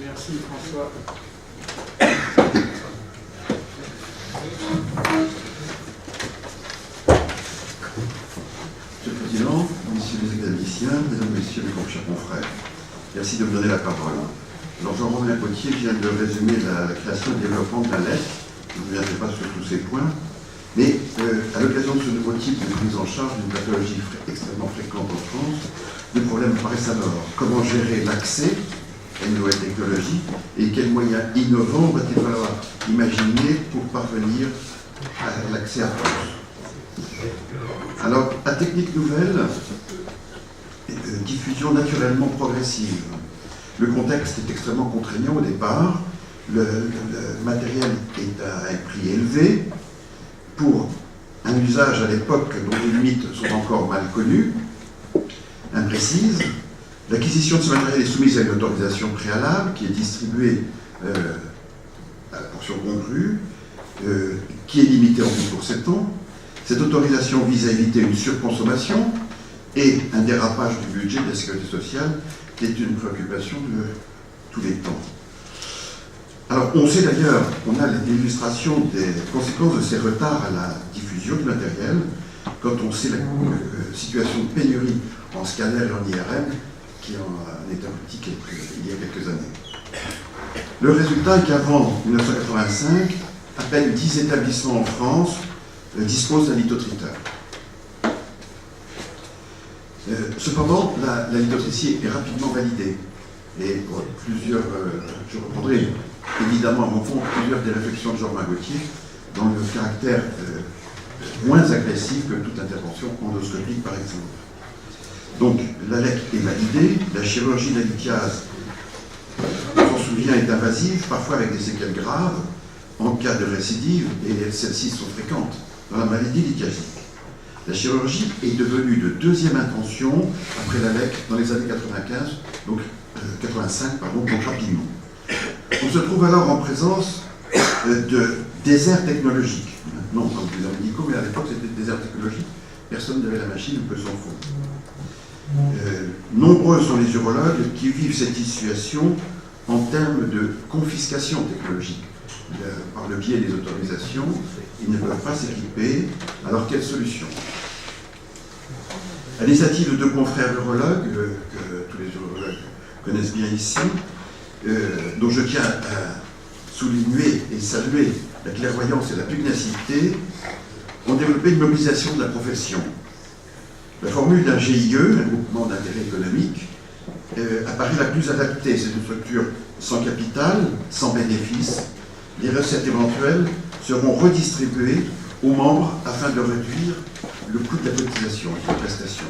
Merci François. Monsieur le Président, Messieurs les académiciens, Mesdames, Messieurs mes chers confrères, merci de me donner la parole. Alors Jean-Romain Potier vient de résumer la création et le développement de la lettre. Je ne reviendrai pas sur tous ces points, mais à l'occasion de ce nouveau type de prise en charge d'une pathologie extrêmement fréquente en France, deux problèmes paraissent alors. Comment gérer l'accès à une nouvelle technologie et quels moyens innovants va-t-il falloir imaginer pour parvenir à l'accès à tous? Alors, à technique nouvelle, diffusion naturellement progressive. Le contexte est extrêmement contraignant au départ. Le matériel est à un prix élevé pour un usage à l'époque dont les limites sont encore mal connues, imprécises. L'acquisition de ce matériel est soumise à une autorisation préalable qui est distribuée à la portion congrue, qui est limitée en plus pour 7 ans. Cette autorisation vise à éviter une surconsommation et un dérapage du budget de la sécurité sociale, qui est une préoccupation de tous les temps. Alors, on sait d'ailleurs, on a l'illustration des conséquences de ces retards à la diffusion du matériel, quand on sait la situation de pénurie en scanner et en IRM, qui en est abouti il y a quelques années. Le résultat est qu'avant 1985, à peine 10 établissements en France disposent d'un lithotriceur. Cependant, la lithotricie est rapidement validée. Et pour plusieurs, je reprendrai évidemment à mon fond plusieurs des réflexions de Jean-Romain Gaultier dans le caractère moins agressif que toute intervention endoscopique, par exemple. Donc, la LEC est validée, la chirurgie de la lithiase, on s'en souvient, est invasive, parfois avec des séquelles graves, en cas de récidive, et celles-ci sont fréquentes dans la maladie lithiasique. La chirurgie est devenue de deuxième intention après la LEC dans les années 85, donc rapidement. On se trouve alors en présence de déserts technologiques. Non, comme déserts médicaux, mais à l'époque c'était des déserts technologiques. Personne n'avait la machine, on peut s'en foutre. Nombreux sont les urologues qui vivent cette situation en termes de confiscation technologique. Par le biais des autorisations, ils ne peuvent pas s'équiper. Alors quelle solution? À l'initiative de deux confrères urologues, que tous les urologues connaissent bien ici, dont je tiens à souligner et saluer la clairvoyance et la pugnacité, ont développé une mobilisation de la profession. La formule d'un GIE, un groupement d'intérêt économique, apparaît la plus adaptée. C'est une structure sans capital, sans bénéfice. Les recettes éventuelles seront redistribuées aux membres afin de réduire le coût de la cotisation et de la prestation.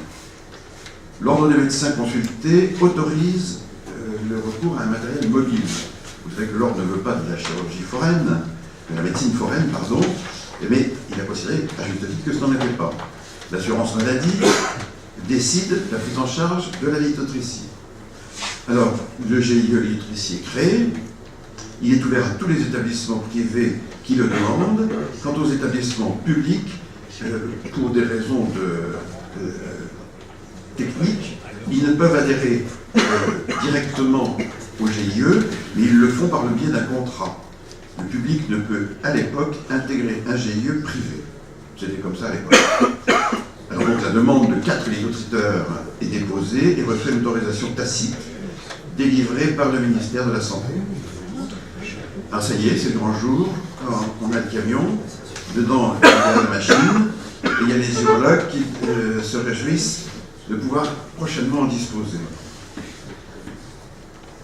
L'ordre des médecins consultés autorise le recours à un matériel mobile. Vous savez que l'ordre ne veut pas de la chirurgie foraine, de la médecine foraine, pardon, mais il a considéré, à juste titre, que ce n'en était pas. L'assurance maladie décide la prise en charge de la lithotricie. Alors, le GIE lithotricie est créé, il est ouvert à tous les établissements privés qui le demandent. Quant aux établissements publics, pour des raisons techniques, ils ne peuvent adhérer directement au GIE, mais ils le font par le biais d'un contrat. Le public ne peut, à l'époque, intégrer un GIE privé. C'était comme ça à l'époque. Alors donc la demande de 4 lithotriteurs est déposée et reçoit une autorisation tacite délivrée par le ministère de la Santé. Alors ça y est, c'est le grand jour. Alors, on a le camion, dedans il y a la machine, et il y a les urologues qui se réjouissent de pouvoir prochainement en disposer.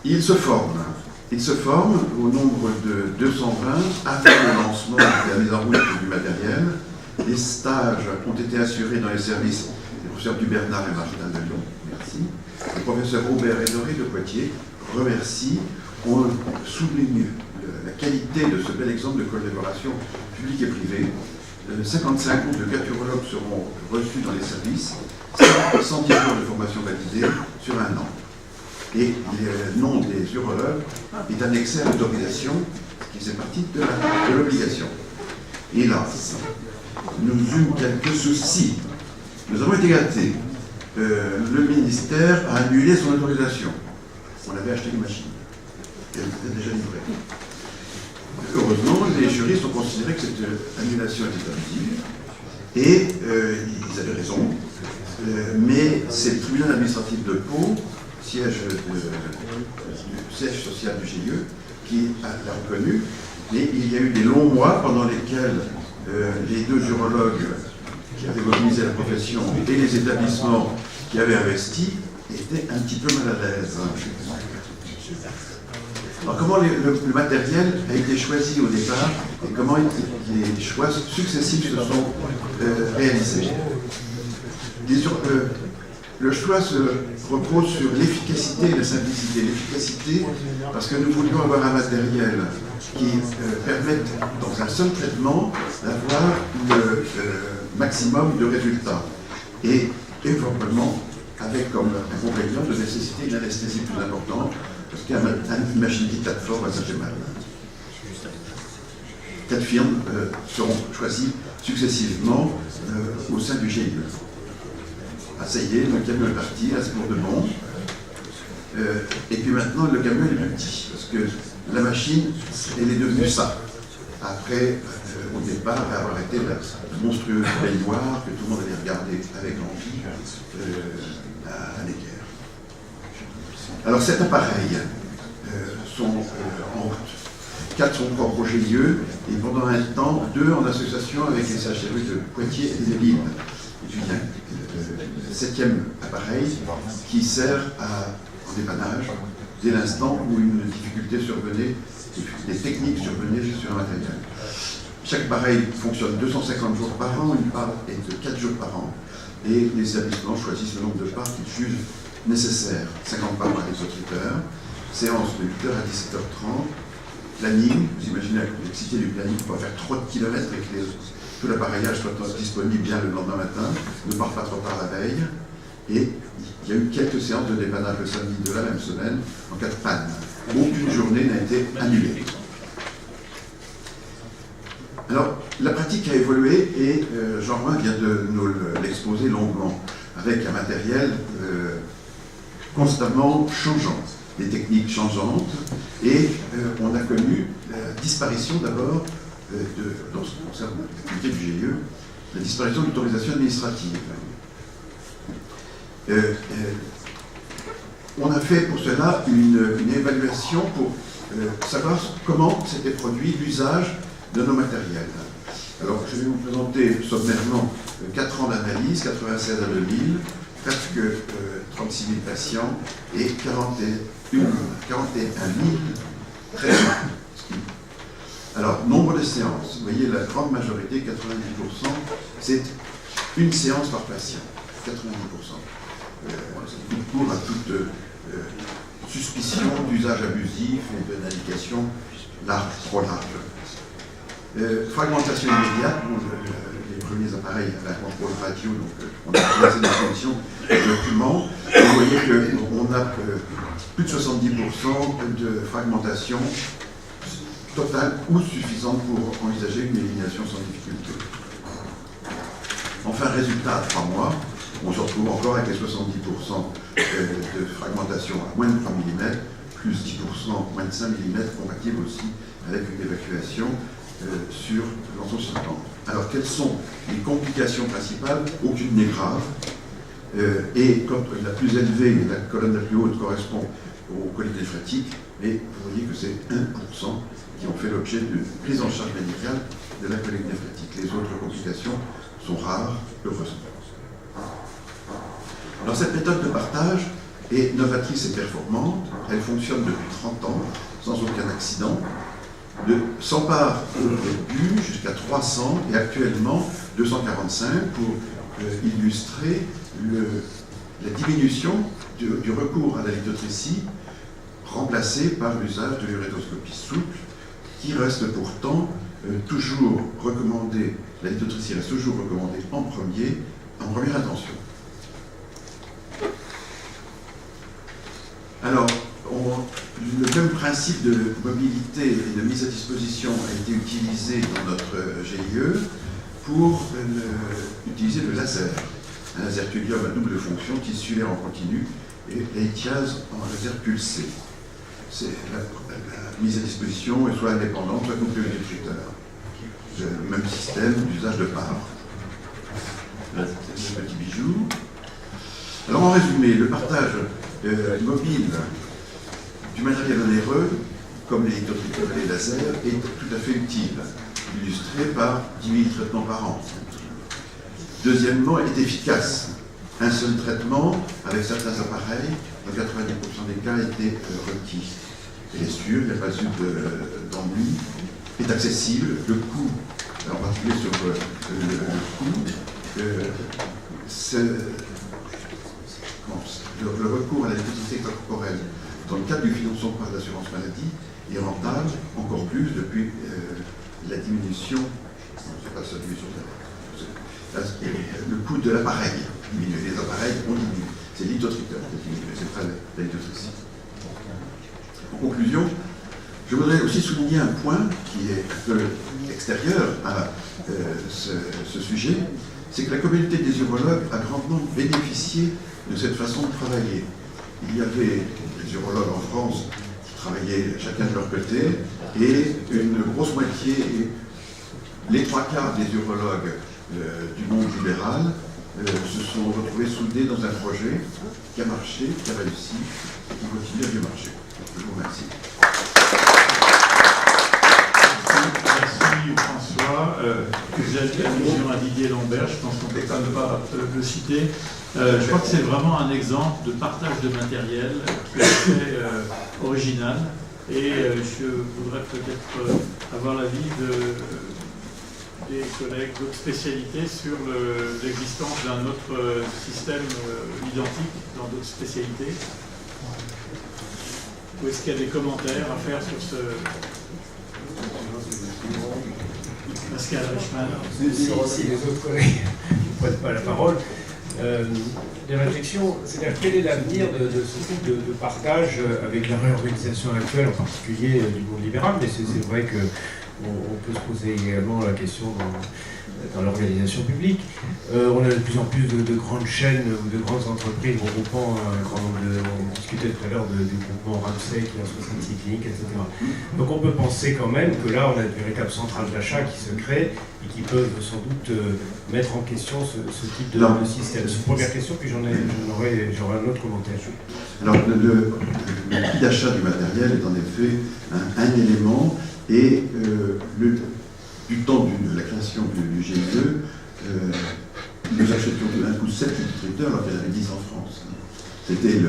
Ils se forment au nombre de 220 avant le lancement de la mise en route du matériel. Les stages ont été assurés dans les services des professeurs Dubernard et Martin de Lyon, merci. Le professeur Aubert et Doré de Poitiers remercie. On souligne la qualité de ce bel exemple de collaboration publique et privée. 55 groupes de 4 urologues seront reçus dans les services, 110 jours de formation validée sur 1 an. Et le nom des urologues est annexé à l'autorisation, qui faisait partie de l'obligation. Hélas, nous eûmes quelques soucis. Nous avons été gâtés. Le ministère a annulé son autorisation. on avait acheté une machine. Et elle était déjà livrée. Heureusement, les juristes ont considéré que cette annulation était abusive, et ils avaient raison, mais c'est le tribunal administratif de Pau, siège social du GIE, qui l'a reconnu, mais il y a eu des longs mois pendant lesquels les deux urologues qui avaient mobilisé la profession et les établissements qui avaient investi étaient un petit peu mal à l'aise. Alors comment le matériel a été choisi au départ et comment les choix successifs se sont réalisés? Le choix se repose sur l'efficacité et la simplicité. L'efficacité parce que nous voulions avoir un matériel qui permette dans un seul traitement d'avoir le maximum de résultats et éventuellement avec comme inconvénient de nécessiter une anesthésie plus importante parce qu'une machine dite plateforme, ça fait mal. 4 firmes seront choisies successivement au sein du GIE. Ah, ça y est, le camion est parti, là c'est pour de bon. Et puis maintenant, le camion est plus petit, parce que la machine, elle est devenue ça. Après, au départ, avoir été la monstrueuse baignoire que tout le monde avait regardé avec envie à l'équerre. Alors cet appareil sont en route. 4 sont propres au GIE, et pendant un temps, 2 en association avec les CHRU de Poitiers et des Lille. Et puis le 7e appareil qui sert en dépannage dès l'instant où une difficulté survenait, des techniques survenaient sur un matériel. Chaque appareil fonctionne 250 jours par an, une part est de 4 jours par an, et les établissements choisissent le nombre de parts qu'ils jugent nécessaires. 50 parts par exotriteur, séance de 8h à 17h30, planning, vous imaginez la complexité du planning, on va faire 3 kilomètres et que tout l'appareillage soit disponible bien le lendemain matin, ne part pas trop tard la veille, et il y a eu quelques séances de dépannage le samedi de la même semaine en cas de panne. Aucune journée n'a été annulée. Alors, la pratique a évolué et Jean-Romain vient de nous l'exposer longuement, avec un matériel constamment changeant, des techniques changeantes, et on a connu la disparition d'abord, dans ce qui concerne l'activité du GIE, la disparition de l'autorisation administrative. On a fait pour cela une évaluation pour savoir comment s'était produit l'usage de nos matériels. Alors, je vais vous présenter sommairement 4 ans d'analyse, 96 à 2000, presque 36 000 patients et 41 000 traitements. Alors, nombre de séances. Vous voyez, la grande majorité, 90%, c'est une séance par patient. 90%. C'est pour à toute suspicion d'usage abusif et de navigation large, trop large. Fragmentation immédiate. Bon, les premiers appareils avaient un contrôle radio, donc on a commencé des conditions de document. Vous voyez qu'on a plus de 70% de fragmentation totale ou suffisante pour envisager une élimination sans difficulté. Enfin, résultat à 3 mois, on se retrouve encore avec les 70% de fragmentation à moins de 3 mm, plus 10%, moins de 5 mm, compatible aussi avec une évacuation sur l'ensemble suivant. Alors, quelles sont les complications principales? Aucune n'est grave. Et quand la plus élevée, la colonne la plus haute, correspond aux coliques néphrétiques, et vous voyez que c'est 1% qui ont fait l'objet d'une prise en charge médicale de la colique néphrétique. Les autres complications sont rares, heureusement. Alors, cette méthode de partage est novatrice et performante. Elle fonctionne depuis 30 ans, sans aucun accident. De 100 parts au début jusqu'à 300 et actuellement 245 pour illustrer la diminution du recours à la lithotripsie remplacée par l'usage de l'urétroscopie souple qui reste pourtant toujours recommandée, la lithotripsie reste toujours recommandée en première intention. Alors, le même principe de mobilité et de mise à disposition a été utilisé dans notre GIE pour utiliser le laser. Un laser thulium à double fonction, tissulaire en continu et la lithiase en réserve pulsée. C'est la mise à disposition est soit indépendante, soit couplée au détructeur. Le même système d'usage de part. Le petit bijou. Alors en résumé, le partage mobile du matériel onéreux, comme les lithotricteurs et les lasers, est tout à fait utile, illustré par 10 000 traitements par an. Deuxièmement, elle est efficace. Un seul traitement, avec certains appareils, dans 90% des cas, était requis. Elle est sûre, il n'y a pas eu d'ennui, est accessible, le coût, en particulier sur le coût, le recours à la l'électricité corporelle dans le cadre du financement par l'assurance maladie est rentable, encore plus depuis la diminution, c'est pas ça, diminution, le coût de l'appareil diminue, les appareils ont diminué, c'est l'ithotricteur qui a diminué, c'est pas la lithotricité. En conclusion, je voudrais aussi souligner un point qui est un peu extérieur à ce sujet, c'est que la communauté des urologues a grandement bénéficié de cette façon de travailler. Il y avait des urologues en France qui travaillaient chacun de leur côté, et une grosse moitié, les 3/4 des urologues du monde libéral se sont retrouvés soudés dans un projet qui a marché, qui a réussi, et qui continue à bien marcher. Je vous remercie. Merci François. Vous êtes allusion à Didier Lambert, je pense qu'on ne peut pas le citer. Je crois que c'est vraiment un exemple de partage de matériel qui est très original. Et je voudrais peut-être avoir l'avis des collègues d'autres spécialités sur l'existence d'un autre système identique dans d'autres spécialités. Ou est-ce qu'il y a des commentaires à faire sur ce... Pascal Richman. Si les autres collègues ne prennent pas la parole, des réflexions, c'est-à-dire quel est l'avenir de ce type de partage avec la réorganisation actuelle, en particulier du monde libéral, mais c'est vrai qu'on peut se poser également la question dans l'organisation publique. On a de plus en plus de grandes chaînes ou de grandes entreprises regroupant un grand nombre de... On discutait tout à l'heure du groupement Ramsay qui a 66 cliniques, etc. Donc on peut penser quand même que là, on a une véritable centrale d'achat qui se crée et qui peuvent sans doute mettre en question ce type de système. C'est une première question, puis j'aurai un autre commentaire. Alors, le prix d'achat du matériel est en effet un élément, et du temps de la création du GIE, nous achetions d'un coup 7 lithotricteurs alors qu'il y en avait 10 en France. C'était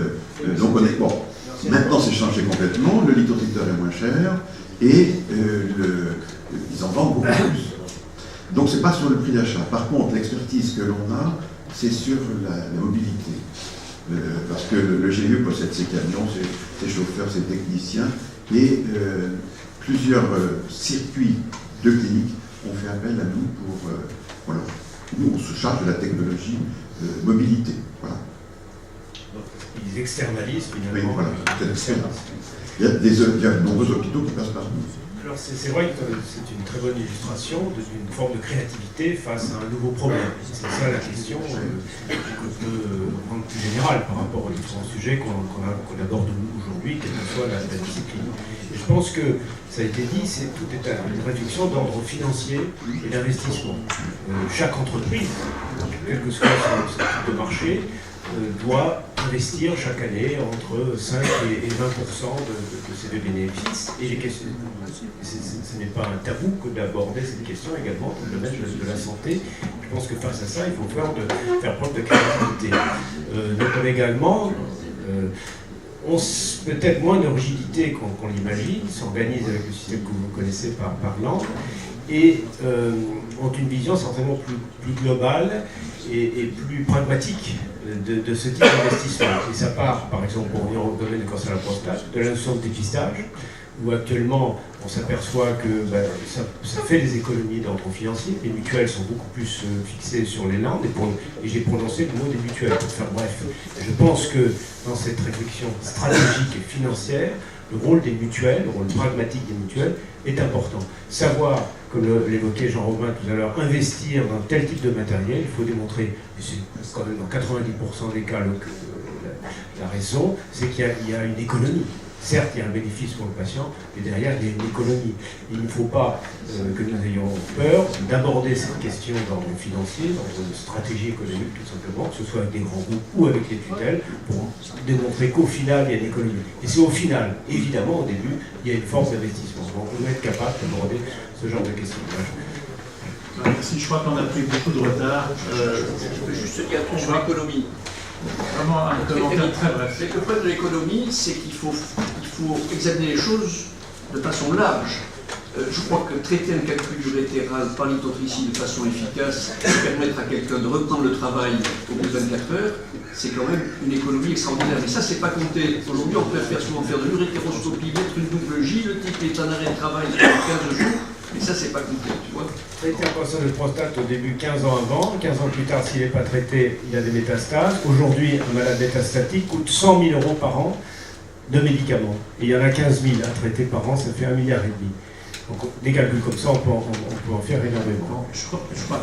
donc on est bon. Maintenant c'est changé complètement, le lithotricteur est moins cher et ils en vendent beaucoup plus. Donc c'est pas sur le prix d'achat. Par contre, l'expertise que l'on a, c'est sur la mobilité. Parce que le GIE possède ses camions, ses chauffeurs, ses techniciens, et plusieurs circuits de cliniques ont fait appel à nous pour... voilà. Nous, on se charge de la technologie mobilité. Voilà. Ils externalisent finalement. Oui, voilà. Il y a de nombreux hôpitaux qui passent par nous. Alors c'est vrai que c'est une très bonne illustration d'une forme de créativité face à un nouveau problème. C'est ça la question qu'on peut rendre plus générale par rapport aux différents sujets qu'on aborde aujourd'hui, quelle que soit la discipline. Et je pense que, ça a été dit, tout est une réflexion d'ordre financier et d'investissement. Chaque entreprise, quel que soit ce type de marché, doit investir chaque année entre 5 et 20% de ses bénéfices. Et ce n'est pas un tabou que d'aborder cette question également dans le domaine de la santé. Je pense que face à ça, il faut faire preuve de créativité. Nos collègues allemands ont peut-être moins de rigidité qu'on l'imagine, s'organisent avec le système que vous connaissez par langue, et ont une vision certainement plus globale et plus pragmatique de ce type d'investissement. Et ça part, par exemple, pour revenir au domaine du cancer de la prostate, de la notion de dépistage, où actuellement on s'aperçoit que ça fait des économies d'ordre financier. Les mutuelles sont beaucoup plus fixées sur les landes, et j'ai prononcé le mot des mutuelles, pour faire bref. Et je pense que dans cette réflexion stratégique et financière, le rôle des mutuelles, le rôle pragmatique des mutuelles est important. Savoir, comme l'évoquait Jean-Robin tout à l'heure, investir dans tel type de matériel, il faut démontrer, et c'est quand même dans 90% des cas la raison, c'est qu'il y a une économie. Certes, il y a un bénéfice pour le patient, mais derrière, il y a une économie. Il ne faut pas que nous ayons peur d'aborder cette question d'ordre financier, d'ordre de stratégie économique, tout simplement, que ce soit avec des grands groupes ou avec les tutelles, pour démontrer qu'au final, il y a une économie. Et c'est au final, évidemment, au début, il y a une force d'investissement. Donc, on doit être capable d'aborder ce genre de questions. Merci, je crois qu'on a pris beaucoup de retard. Je peux juste dire un truc sur l'économie. Vraiment un commentaire très bref. Le problème de l'économie, c'est qu'il faut examiner les choses de façon large. Je crois que traiter un calcul urétéral par lithotricine de façon efficace et permettre à quelqu'un de reprendre le travail au bout de 24 heures, c'est quand même une économie extraordinaire. Mais ça, c'est pas compté. Aujourd'hui, on préfère souvent faire de l'urétéroscopie, mettre une double J, le type est en arrêt de travail pendant 15 jours, mais ça, c'est pas compté, tu vois. Traiter un cancer de prostate au début 15 ans avant, 15 ans plus tard, s'il n'est pas traité, il a des métastases. Aujourd'hui, un malade métastatique coûte 100 000 € par an de médicaments. Et il y en a 15 000 à traiter par an, ça fait 1,5 milliard. Donc des calculs comme ça, on peut en faire énormément. Je crois